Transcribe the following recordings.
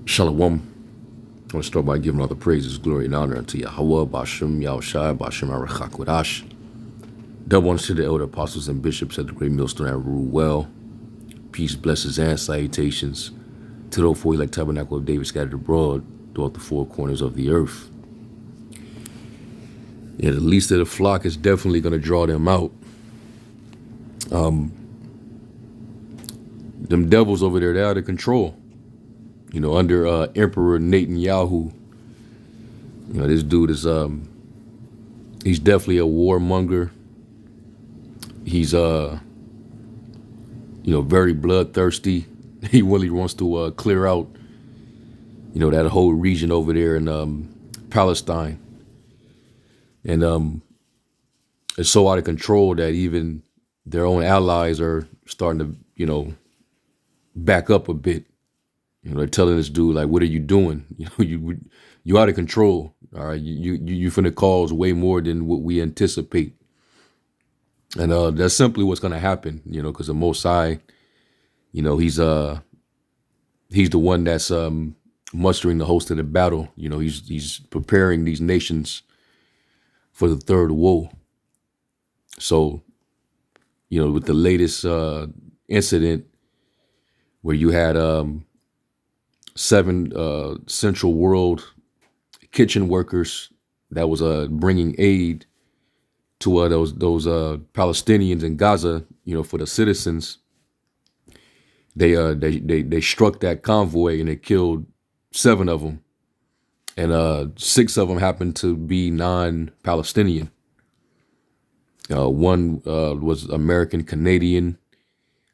Shalom. I want to start by giving all the praises, glory, and honor unto Yahweh, Bashem, Yahushai, Bashem, Arachakwadash. Double honors to the elder apostles and bishops at the great millstone that rule well. Peace, blessings, and salutations to the four elect tabernacle of David scattered abroad throughout the four corners of the earth. Yeah, the least of the flock is definitely going to draw them out. Them devils over there, they're out of control. You know, under Emperor Netanyahu, you know, this dude is he's definitely a warmonger. He's you know, very bloodthirsty. He really wants to clear out, you know, that whole region over there in Palestine. And it's so out of control that even their own allies are starting to, you know, back up a bit. You know, they're telling this dude, like, what are you doing? You know, you out of control. All right, you finna cause way more than what we anticipate. And that's simply what's gonna happen, you know, because the Most High, you know, he's the one that's mustering the host of the battle. You know, he's preparing these nations for the third woe. So, you know, with the latest incident where you had 7 Central World kitchen workers that was bringing aid to those Palestinians in Gaza, you know, for the citizens. They struck that convoy and they killed 7 of them, and 6 of them happened to be non-Palestinian. One was American Canadian.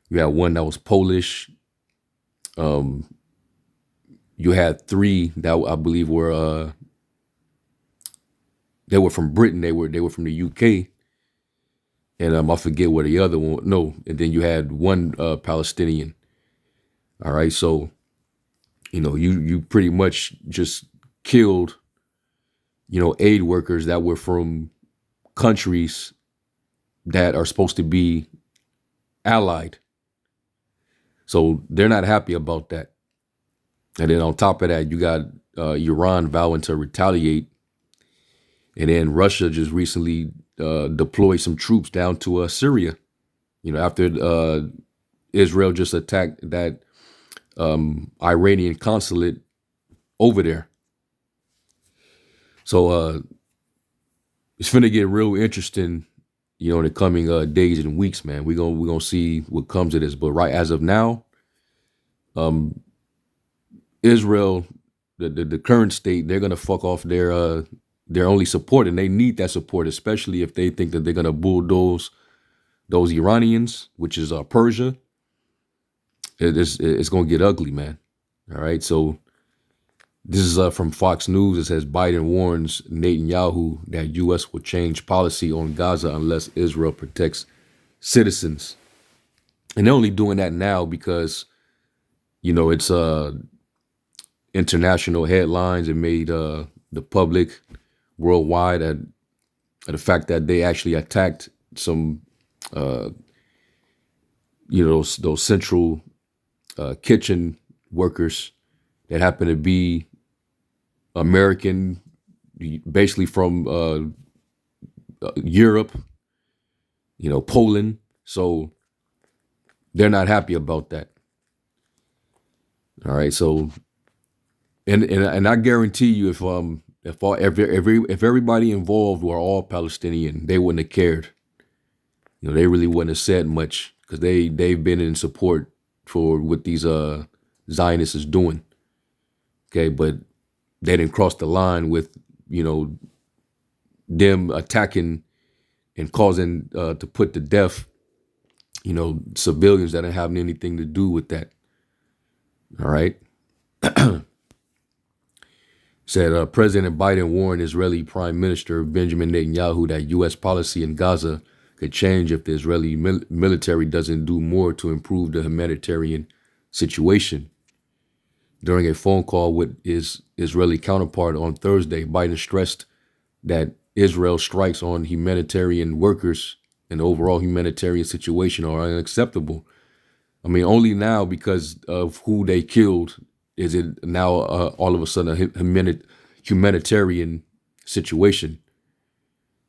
You had one that was Polish. You had 3 that I believe were they were from Britain. They were from the UK, and I forget where the other one. No, and then you had 1 Palestinian. All right, so you know you pretty much just killed, you know, aid workers that were from countries that are supposed to be allied. So they're not happy about that. And then on top of that, you got Iran vowing to retaliate. And then Russia just recently deployed some troops down to Syria, you know, after Israel just attacked that Iranian consulate over there. So it's finna get real interesting, you know, in the coming days and weeks, man. We're gonna see what comes of this. But right as of now, Israel, the current state, they're gonna fuck off their only support, and they need that support, especially if they think that they're gonna bulldoze those Iranians, which is Persia. It's gonna get ugly, man. All right, so this is from Fox News. It says Biden warns Netanyahu that U.S. will change policy on Gaza unless Israel protects citizens, and they're only doing that now because, you know, it's international headlines. It made the public worldwide at the fact that they actually attacked some, you know, those central kitchen workers that happen to be American, basically from Europe, you know, Poland. So they're not happy about that. All right, so and I guarantee you, if everybody involved were all Palestinian, they wouldn't have cared. You know, they really wouldn't have said much because they've been in support for what these Zionists is doing. Okay, but they didn't cross the line with, you know, them attacking and causing to put to death, you know, civilians that didn't have anything to do with that. All right. Said President Biden warned Israeli Prime Minister Benjamin Netanyahu that U.S. policy in Gaza could change if the Israeli military doesn't do more to improve the humanitarian situation. During a phone call with his Israeli counterpart on Thursday, Biden stressed that Israel's strikes on humanitarian workers and the overall humanitarian situation are unacceptable. I mean, only now because of who they killed is it now all of a sudden a humanitarian situation?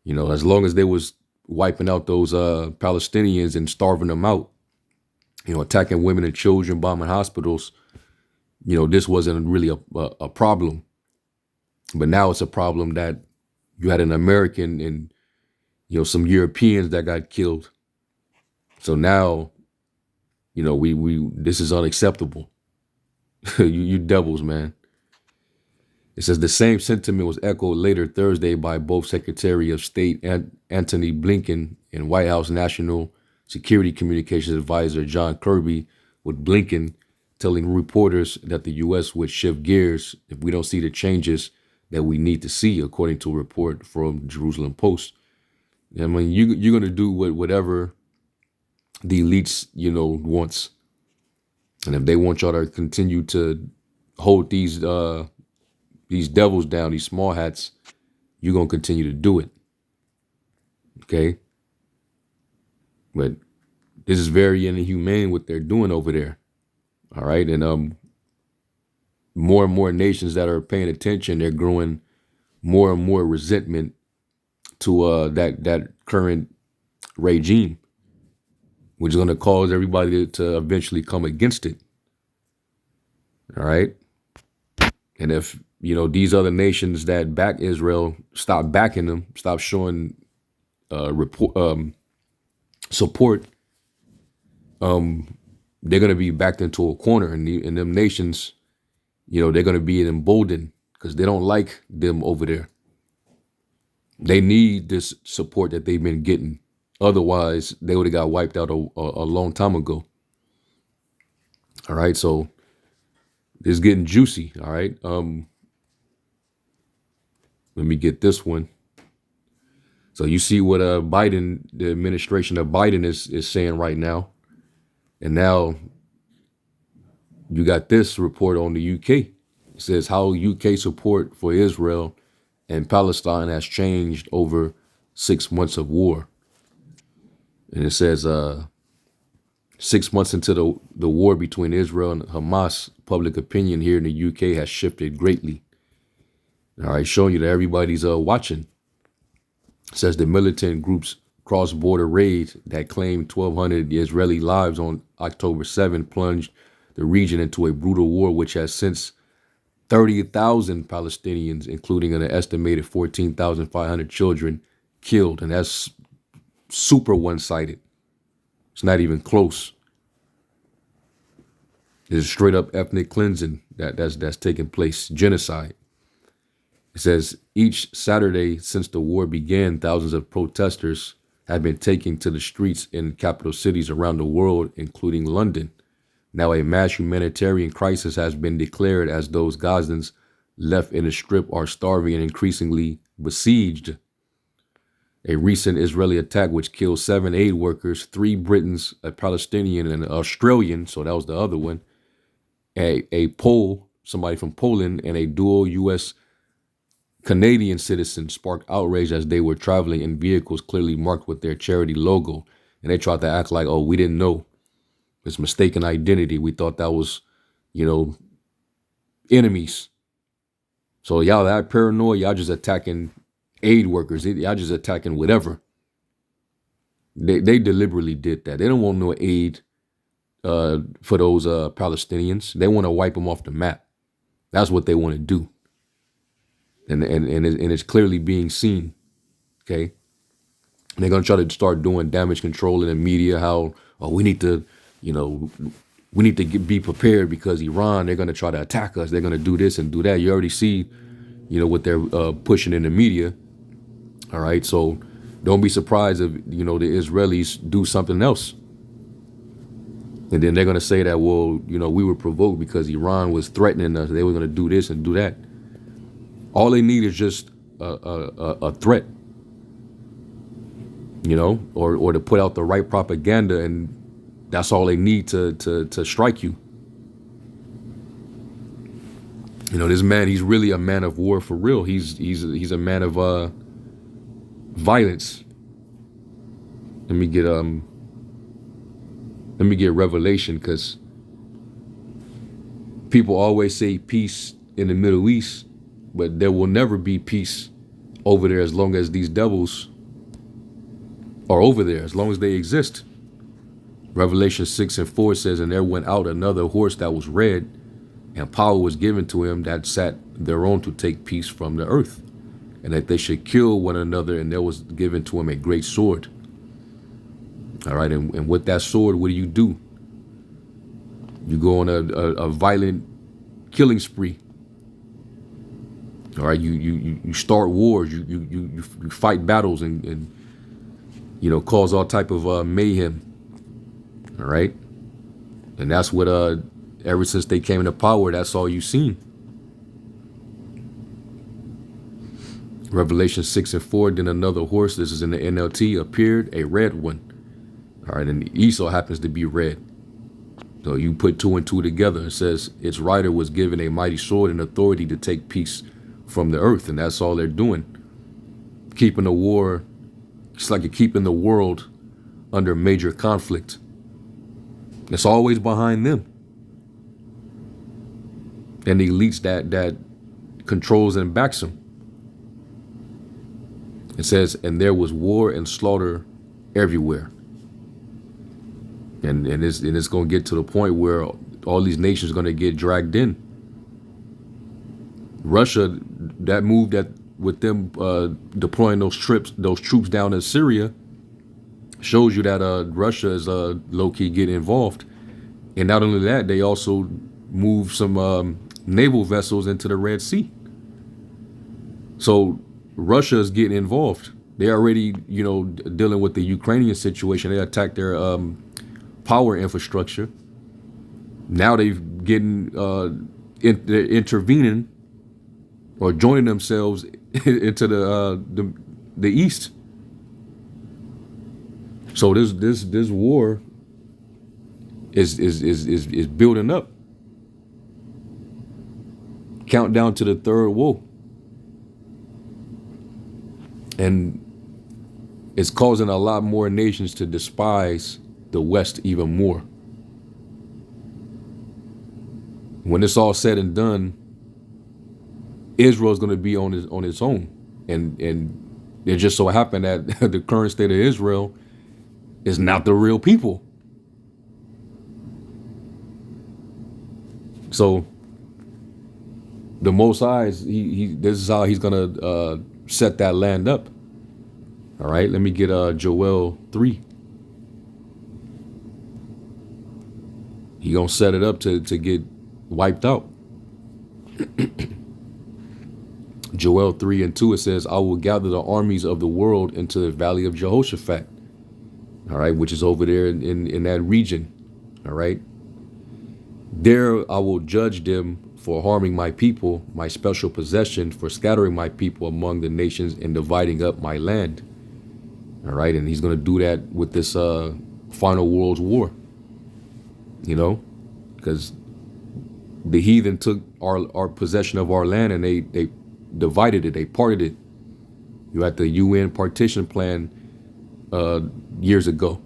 You know, as long as they was wiping out those Palestinians and starving them out, you know, attacking women and children, bombing hospitals, you know, this wasn't really a problem. But now it's a problem that you had an American and, you know, some Europeans that got killed. So now, you know, we this is unacceptable. you devils, man. It says the same sentiment was echoed later Thursday by both Secretary of State Antony Blinken and White House National Security Communications Advisor John Kirby, with Blinken telling reporters that the U.S. would shift gears if we don't see the changes that we need to see, according to a report from Jerusalem Post. I mean, you're going to do whatever the elites, you know, wants. And if they want y'all to continue to hold these devils down, these small hats, you're going to continue to do it. Okay? But this is very inhumane what they're doing over there. All right? And more and more nations that are paying attention, they're growing more and more resentment to that current regime, which is going to cause everybody to eventually come against it. All right? And if, you know, these other nations that back Israel stop backing them, stop showing support, they're going to be backed into a corner. And them nations, you know, they're going to be emboldened because they don't like them over there. They need this support that they've been getting. Otherwise, they would have got wiped out a long time ago. All right, so it's getting juicy. All right. Let me get this one. So you see what Biden, the administration of Biden is saying right now. And now you got this report on the UK. It says how UK support for Israel and Palestine has changed over 6 months of war. And it says 6 months into the war between Israel and Hamas, public opinion here in the UK has shifted greatly. All right, showing you that everybody's watching. It says the militant group's cross-border raid that claimed 1,200 Israeli lives on October 7 plunged the region into a brutal war, which has since 30,000 Palestinians, including an estimated 14,500 children, killed. And that's super one-sided. It's not even close. It's straight up ethnic cleansing that's taking place, genocide. It says each Saturday since the war began, thousands of protesters have been taking to the streets in capital cities around the world, including London. Now a mass humanitarian crisis has been declared as those Gazans left in the strip are starving and increasingly besieged. A recent Israeli attack which killed 7 aid workers, 3 Britons, a Palestinian, and an Australian, so that was the other one, a Pole, somebody from Poland, and a dual U.S. Canadian citizen sparked outrage as they were traveling in vehicles clearly marked with their charity logo. And they tried to act like, oh, we didn't know. It's mistaken identity. We thought that was, you know, enemies. So y'all that paranoid, y'all just attacking aid workers. Y'all just attacking whatever. They deliberately did that. They don't want no aid for those Palestinians. They want to wipe them off the map. That's what they want to do. And it's clearly being seen. Okay. And they're going to try to start doing damage control in the media. How, oh, we need to, you know, we need to be prepared because Iran, they're going to try to attack us. They're going to do this and do that. You already see, you know, what they're pushing in the media. All right. So don't be surprised if, you know, the Israelis do something else. And then they're going to say that, well, you know, we were provoked because Iran was threatening us. They were going to do this and do that. All they need is just a threat, you know, or to put out the right propaganda, and that's all they need to strike you. You know, this man, he's really a man of war for real. He's a man of violence. Let me get Revelation, because People always say peace in the Middle East, but there will never be peace over there as long as these devils are over there, as long as they exist. Revelation 6:4 says, and there went out another horse that was red, and power was given to him that sat thereon to take peace from the earth, and that they should kill one another, and there was given to him a great sword. All right, and with that sword, what do? You go on a violent killing spree. All right, you start wars, you fight battles and cause all type of mayhem. All right, and that's what ever since they came into power, that's all you've seen. Revelation 6:4, then another horse, this is in the NLT, appeared, a red one. All right, and Esau happens to be red. So you put two and two together. It says its rider was given a mighty sword and authority to take peace from the earth. And that's all they're doing. Keeping the war, it's like you're keeping the world under major conflict. It's always behind them. And the elites that controls and backs them. It says, and there was war and slaughter everywhere. And it's going to get to the point where all these nations are going to get dragged in. Russia, that move that with them deploying those troops down in Syria, shows you that Russia is low-key getting involved. And not only that, they also move some naval vessels into the Red Sea. So Russia is getting involved. They already, dealing with the Ukrainian situation. They attacked their power infrastructure. Now they're getting intervening or joining themselves into the east. So this war is building up. Countdown to the third woe. And it's causing a lot more nations to despise the West even more. When it's all said and done, Israel is going to be on its own, and it just so happened that the current state of Israel is not the real people. So the Most High, this is how he's going to set that land up. All right, let me get Joel 3. He gonna set it up to get wiped out. Joel 3:2, it says, I will gather the armies of the world into the valley of Jehoshaphat. All right, which is over there in that region. All right. There I will judge them for harming my people, my special possession, for scattering my people among the nations and dividing up my land. All right, and he's going to do that with this final world war. Because the heathen took our possession of our land and they divided it, they parted it. You had the UN partition plan years ago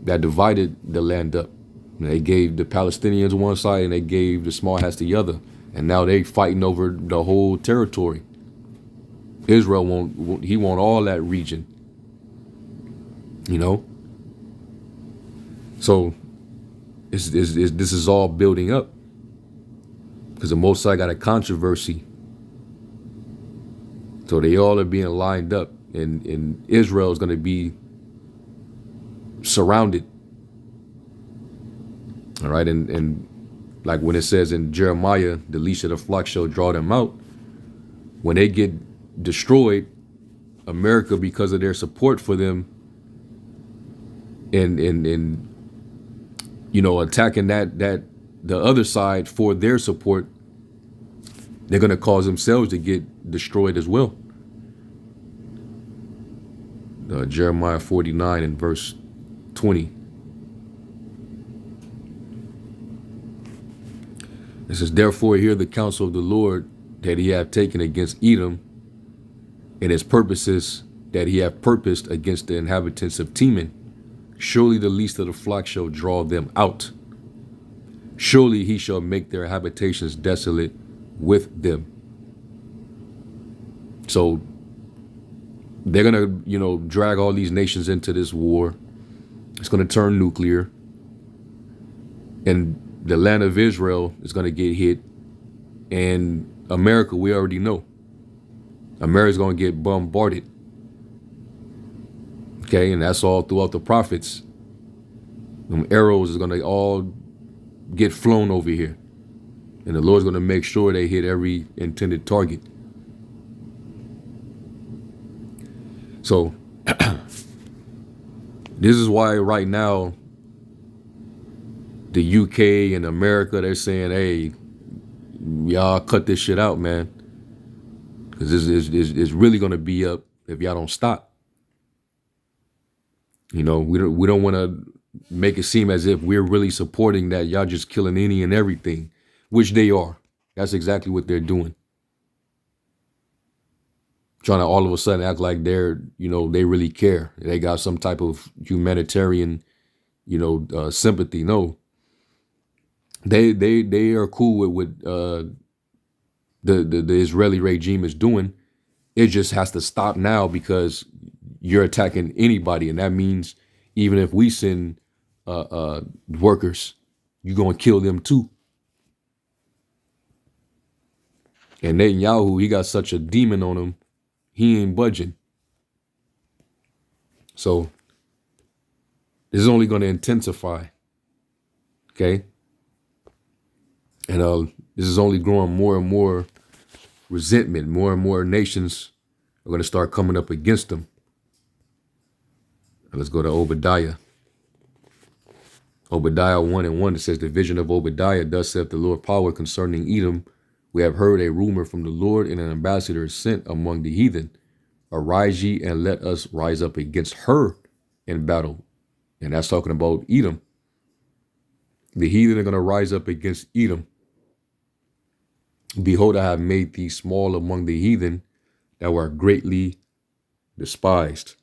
that divided the land up. And they gave the Palestinians one side and they gave the small hats the other. And now they fighting over the whole territory. Israel won't all that region. So this is all building up. Because the Most High got a controversy. So they all are being lined up. And Israel is going to be surrounded. All right, and like when it says in Jeremiah, the least of the flock shall draw them out. When they get destroyed, America, because of their support for them, and attacking that the other side for their support, they're going to cause themselves to get destroyed as well. Jeremiah 49 and verse 20. It says, therefore hear the counsel of the Lord that he hath taken against Edom, and his purposes that he hath purposed against the inhabitants of Teman. Surely the least of the flock shall draw them out. Surely he shall make their habitations desolate with them. So they're gonna, drag all these nations into this war. It's gonna turn nuclear, and the land of Israel is gonna get hit. And America, we already know, America's gonna get bombarded. Okay, and that's all throughout the prophets. Them arrows is gonna all get flown over here, and the Lord's gonna make sure they hit every intended target. So this is why right now the UK and America, they're saying, hey, y'all cut this shit out, man, because this is really gonna be up if y'all don't stop. We don't want to make it seem as if we're really supporting that y'all just killing any and everything, which they are. That's exactly what they're doing. Trying to all of a sudden act like they're, they really care. They got some type of humanitarian, sympathy. No, they are cool with what the Israeli regime is doing. It just has to stop now because you're attacking anybody, and that means even if we send workers, you're gonna kill them too. And Netanyahu, he got such a demon on him, he ain't budging. So this is only gonna intensify. Okay, and this is only growing more and more resentment. More and more nations are gonna start coming up against them. Let's go to Obadiah. Obadiah 1:1, it says, the vision of Obadiah, thus saith the Lord power concerning Edom. We have heard a rumor from the Lord, and an ambassador is sent among the heathen. Arise ye, and let us rise up against her in battle. And that's talking about Edom. The heathen are going to rise up against Edom. Behold, I have made thee small among the heathen, thou art greatly despised.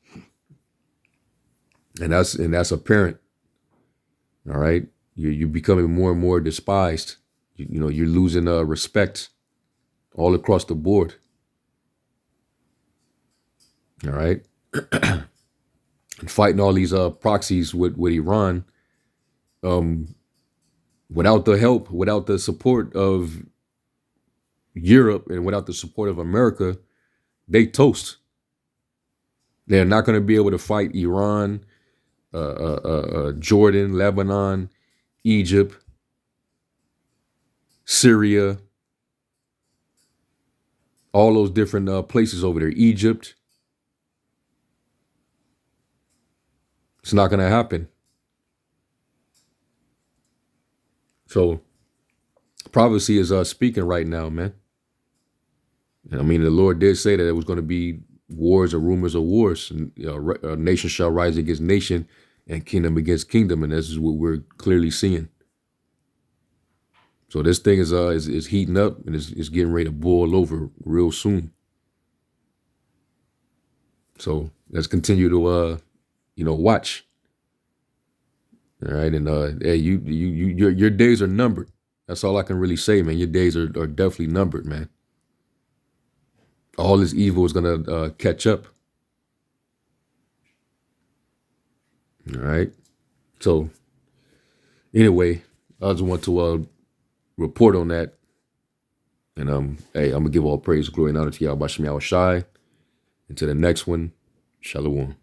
And that's apparent. All right. You're becoming more and more despised. You're losing respect all across the board. All right. And fighting all these proxies with Iran, without the help, without the support of Europe, and without the support of America, they toast. They're not going to be able to fight Iran, Jordan, Lebanon, Egypt, Syria, all those different places over there, Egypt. It's not going to happen. So prophecy is speaking right now, man. And I mean, the Lord did say that it was going to be wars or rumors of wars, and nation shall rise against nation and kingdom against kingdom. And this is what we're clearly seeing. So this thing is heating up, and it's getting ready to boil over real soon. So let's continue to watch. All right, and hey, your days are numbered. That's all I can really say, man. Your days are definitely numbered, man. All this evil is gonna catch up. All right. So anyway, I just want to report on that. And hey, I'm gonna give all praise, glory, and honor to Yahweh Shem Yahweh Shai. And to the next one, Shalom.